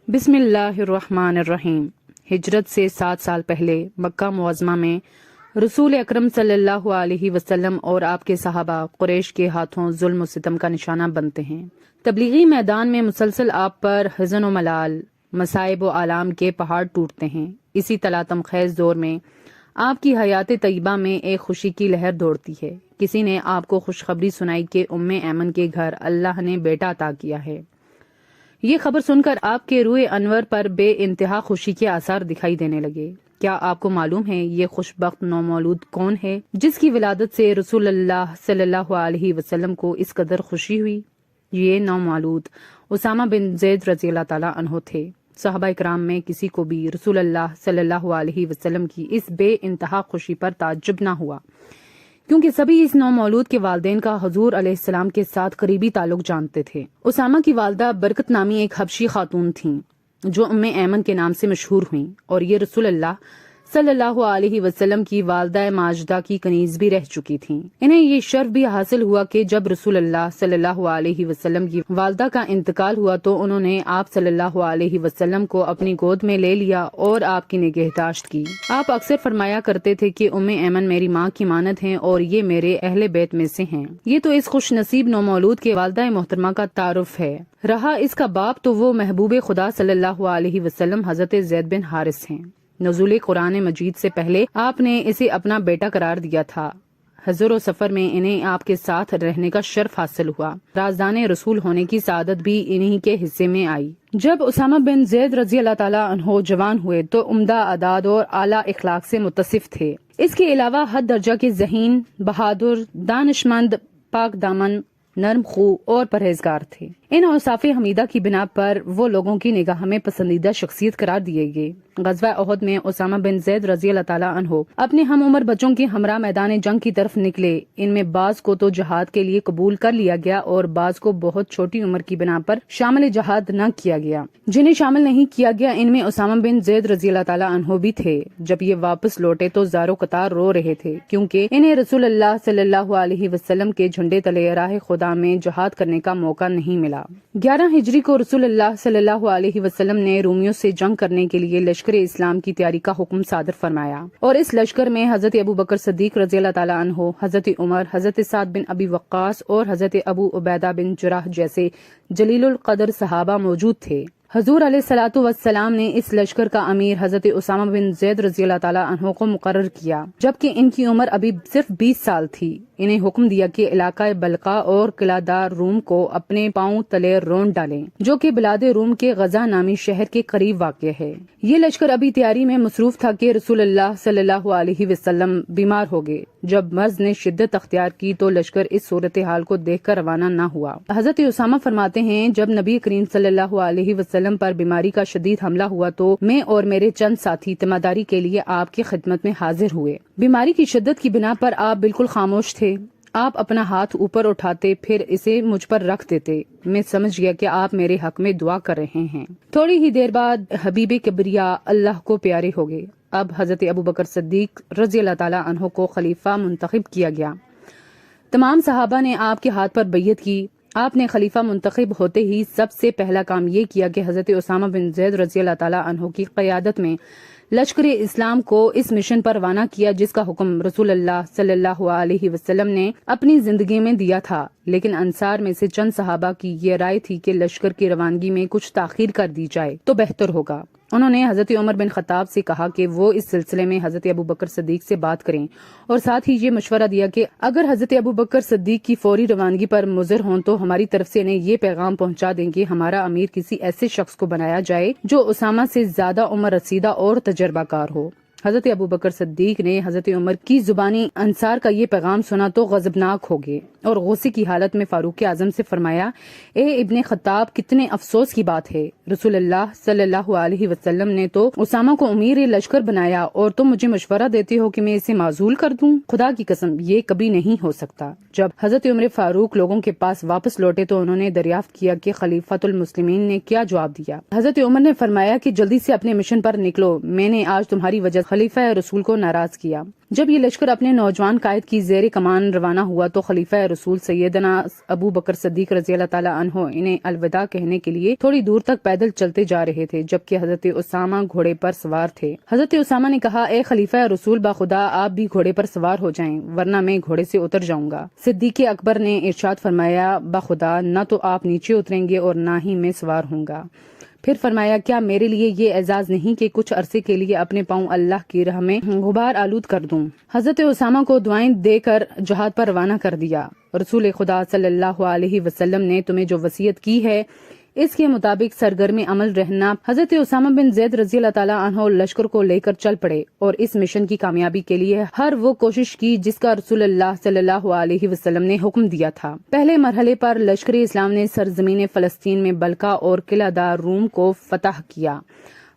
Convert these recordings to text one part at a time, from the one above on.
بسم اللہ الرحمن الرحیم۔ ہجرت سے 7 سال پہلے مکہ معظمہ میں رسول اکرم صلی اللہ علیہ وسلم اور آپ کے صحابہ قریش کے ہاتھوں ظلم و ستم کا نشانہ بنتے ہیں۔ تبلیغی میدان میں مسلسل آپ پر حزن و ملال، مصائب و آلام کے پہاڑ ٹوٹتے ہیں۔ اسی تلاطم خیز دور میں آپ کی حیات طیبہ میں ایک خوشی کی لہر دوڑتی ہے۔ کسی نے آپ کو خوشخبری سنائی کہ ام ایمن کے گھر اللہ نے بیٹا عطا کیا ہے۔ یہ خبر سن کر آپ کے روئے انور پر بے انتہا خوشی کے آثار دکھائی دینے لگے۔ کیا آپ کو معلوم ہے یہ خوش بخت نومولود کون ہے جس کی ولادت سے رسول اللہ صلی اللہ علیہ وسلم کو اس قدر خوشی ہوئی؟ یہ نومولود اسامہ بن زید رضی اللہ تعالیٰ عنہ تھے۔ صحابہ اکرام میں کسی کو بھی رسول اللہ صلی اللہ علیہ وسلم کی اس بے انتہا خوشی پر تعجب نہ ہوا، کیونکہ سبھی اس نومولود کے والدین کا حضور علیہ السلام کے ساتھ قریبی تعلق جانتے تھے۔ اسامہ کی والدہ برکت نامی ایک حبشی خاتون تھیں جو ام ایمن کے نام سے مشہور ہوئیں، اور یہ رسول اللہ صلی اللہ علیہ وسلم کی والدہ ماجدہ کی کنیز بھی رہ چکی تھیں۔ انہیں یہ شرف بھی حاصل ہوا کہ جب رسول اللہ صلی اللہ علیہ وسلم کی والدہ کا انتقال ہوا تو انہوں نے آپ صلی اللہ علیہ وسلم کو اپنی گود میں لے لیا اور آپ کی نگہداشت کی۔ آپ اکثر فرمایا کرتے تھے کہ ام ایمن میری ماں کی مانند ہیں اور یہ میرے اہل بیت میں سے ہیں۔ یہ تو اس خوش نصیب نومولود کے والدہ محترمہ کا تعارف ہے۔ رہا اس کا باپ تو وہ محبوب خدا صلی اللہ علیہ وسلم حضرت زید بن حارث ہیں۔ نزول قرآن مجید سے پہلے آپ نے اسے اپنا بیٹا قرار دیا تھا۔ حضر و سفر میں انہیں آپ کے ساتھ رہنے کا شرف حاصل ہوا۔ رازدان رسول ہونے کی سعادت بھی انہی کے حصے میں آئی۔ جب اسامہ بن زید رضی اللہ تعالیٰ عنہ جوان ہوئے تو عمدہ اعداد اور اعلیٰ اخلاق سے متصف تھے۔ اس کے علاوہ حد درجہ کے ذہین، بہادر، دانشمند، پاک دامن، نرم خو اور پرہیزگار تھے۔ ان اوصاف حمیدہ کی بنا پر وہ لوگوں کی نگاہ میں پسندیدہ شخصیت قرار دیے گئے۔ غزوہ احد میں اسامہ بن زید رضی اللہ تعالیٰ عنہ اپنے ہم عمر بچوں کے ہمراہ میدان جنگ کی طرف نکلے۔ ان میں بعض کو تو جہاد کے لیے قبول کر لیا گیا اور بعض کو بہت چھوٹی عمر کی بنا پر شامل جہاد نہ کیا گیا۔ جنہیں شامل نہیں کیا گیا ان میں اسامہ بن زید رضی اللہ تعالیٰ عنہ بھی تھے۔ جب یہ واپس لوٹے تو زارو قطار رو رہے تھے، کیونکہ انہیں رسول اللہ صلی اللہ علیہ وسلم کے جھنڈے تلے راہ خدا میں جہاد کرنے کا موقع نہیں ملا۔ 11 ہجری کو رسول اللہ صلی اللہ علیہ وسلم نے رومیوں سے جنگ کرنے کے لیے لشکر اسلام کی تیاری کا حکم صادر فرمایا، اور اس لشکر میں حضرت ابو بکر صدیق رضی اللہ تعالیٰ عنہ، حضرت عمر، حضرت سعد بن ابی وقاص اور حضرت ابو عبیدہ بن جراح جیسے جلیل القدر صحابہ موجود تھے۔ حضور علیہ الصلوۃ والسلام نے اس لشکر کا امیر حضرت اسامہ بن زید رضی اللہ تعالیٰ عنہ کو مقرر کیا، جبکہ ان کی عمر ابھی صرف 20 سال تھی۔ انہیں حکم دیا کہ علاقہ بلقا اور قلعہ دار روم کو اپنے پاؤں تلے رون ڈالیں، جو کہ بلاد روم کے غزہ نامی شہر کے قریب واقع ہے۔ یہ لشکر ابھی تیاری میں مصروف تھا کہ رسول اللہ صلی اللہ علیہ وسلم بیمار ہو گئے۔ جب مرض نے شدت اختیار کی تو لشکر اس صورتحال کو دیکھ کر روانہ نہ ہوا۔ حضرت اسامہ فرماتے ہیں، جب نبی کریم صلی اللہ علیہ وسلم پر بیماری کا شدید حملہ ہوا تو میں اور میرے چند ساتھی تیمارداری کے لیے آپ کی خدمت میں حاضر ہوئے۔ بیماری کی شدت کی بنا پر آپ بالکل خاموش تھے۔ آپ اپنا ہاتھ اوپر اٹھاتے پھر اسے مجھ پر رکھ دیتے۔ میں سمجھ گیا کہ آپ میرے حق میں دعا کر رہے ہیں۔ تھوڑی ہی دیر بعد حبیب کبریا اللہ کو پیارے ہو گئے۔ اب حضرت ابو بکر صدیق رضی اللہ تعالیٰ عنہ کو خلیفہ منتخب کیا گیا۔ تمام صحابہ نے آپ کے ہاتھ پر بیعت کی۔ آپ نے خلیفہ منتخب ہوتے ہی سب سے پہلا کام یہ کیا کہ حضرت اسامہ بن زید رضی اللہ تعالیٰ عنہ کی قیادت میں لشکر اسلام کو اس مشن پر روانہ کیا جس کا حکم رسول اللہ صلی اللہ علیہ وسلم نے اپنی زندگی میں دیا تھا۔ لیکن انصار میں سے چند صحابہ کی یہ رائے تھی کہ لشکر کی روانگی میں کچھ تاخیر کر دی جائے تو بہتر ہوگا۔ انہوں نے حضرت عمر بن خطاب سے کہا کہ وہ اس سلسلے میں حضرت ابو بکر صدیق سے بات کریں، اور ساتھ ہی یہ مشورہ دیا کہ اگر حضرت ابو بکر صدیق کی فوری روانگی پر مضر ہوں تو ہماری طرف سے انہیں یہ پیغام پہنچا دیں کہ ہمارا امیر کسی ایسے شخص کو بنایا جائے جو اسامہ سے زیادہ عمر رسیدہ اور تجربہ کار ہو۔ حضرت ابو بکر صدیق نے حضرت عمر کی زبانی انصار کا یہ پیغام سنا تو غضبناک ہو گئے اور غصے کی حالت میں فاروق اعظم سے فرمایا، اے ابن خطاب، کتنے افسوس کی بات ہے، رسول اللہ صلی اللہ علیہ وسلم نے تو اسامہ کو امیر لشکر بنایا اور تم مجھے مشورہ دیتے ہو کہ میں اسے معزول کر دوں؟ خدا کی قسم یہ کبھی نہیں ہو سکتا۔ جب حضرت عمر فاروق لوگوں کے پاس واپس لوٹے تو انہوں نے دریافت کیا کہ خلیفۃ المسلمین نے کیا جواب دیا۔ حضرت عمر نے فرمایا کہ جلدی سے اپنے مشن پر نکلو، میں نے آج تمہاری وجہ خلیفہ رسول کو ناراض کیا۔ جب یہ لشکر اپنے نوجوان قائد کی زیر کمان روانہ ہوا تو خلیفہ رسول سیدنا ابو بکر صدیق رضی اللہ تعالیٰ عنہ انہیں الوداع کہنے کے لیے تھوڑی دور تک پیدل چلتے جا رہے تھے، جبکہ حضرت اسامہ گھوڑے پر سوار تھے۔ حضرت اسامہ نے کہا، اے خلیفہ رسول، باخدا آپ بھی گھوڑے پر سوار ہو جائیں، ورنہ میں گھوڑے سے اتر جاؤں گا۔ صدیق اکبر نے ارشاد فرمایا، باخدا نہ تو آپ نیچے اتریں گے اور نہ ہی میں سوار ہوں گا۔ پھر فرمایا، کیا میرے لیے یہ اعزاز نہیں کہ کچھ عرصے کے لیے اپنے پاؤں اللہ کی راہ میں غبار آلود کر دوں؟ حضرت اسامہ کو دعائیں دے کر جہاد پر روانہ کر دیا۔ رسول خدا صلی اللہ علیہ وسلم نے تمہیں جو وصیت کی ہے اس کے مطابق سرگرم عمل رہنا۔ حضرت اسامہ بن زید رضی اللہ تعالیٰ عنہ لشکر کو لے کر چل پڑے اور اس مشن کی کامیابی کے لیے ہر وہ کوشش کی جس کا رسول اللہ صلی اللہ علیہ وسلم نے حکم دیا تھا۔ پہلے مرحلے پر لشکر اسلام نے سرزمین فلسطین میں بلقا اور قلعہ دار روم کو فتح کیا،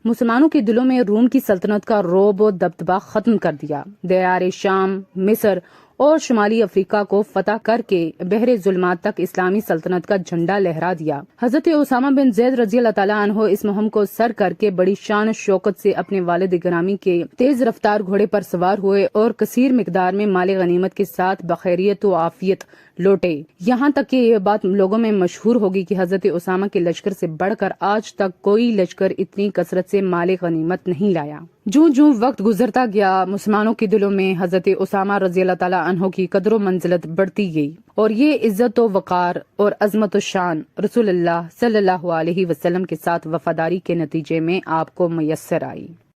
مسلمانوں کے دلوں میں روم کی سلطنت کا رعب و دبدبہ ختم کر دیا، دیار شام، مصر اور شمالی افریقہ کو فتح کر کے بحر ظلمات تک اسلامی سلطنت کا جھنڈا لہرا دیا۔ حضرت اسامہ بن زید رضی اللہ تعالیٰ عنہ اس مہم کو سر کر کے بڑی شان و شوکت سے اپنے والد گرامی کے تیز رفتار گھوڑے پر سوار ہوئے اور کثیر مقدار میں مال غنیمت کے ساتھ بخیریت و عافیت لوٹے۔ یہاں تک کہ یہ بات لوگوں میں مشہور ہوگی کہ حضرت اسامہ کے لشکر سے بڑھ کر آج تک کوئی لشکر اتنی کثرت سے مال غنیمت نہیں لایا۔ جوں وقت گزرتا گیا، مسلمانوں کے دلوں میں حضرت اسامہ رضی اللہ تعالیٰ عنہ کی قدر و منزلت بڑھتی گئی اور یہ عزت و وقار اور عظمت و شان رسول اللہ صلی اللہ علیہ وسلم کے ساتھ وفاداری کے نتیجے میں آپ کو میسر آئی۔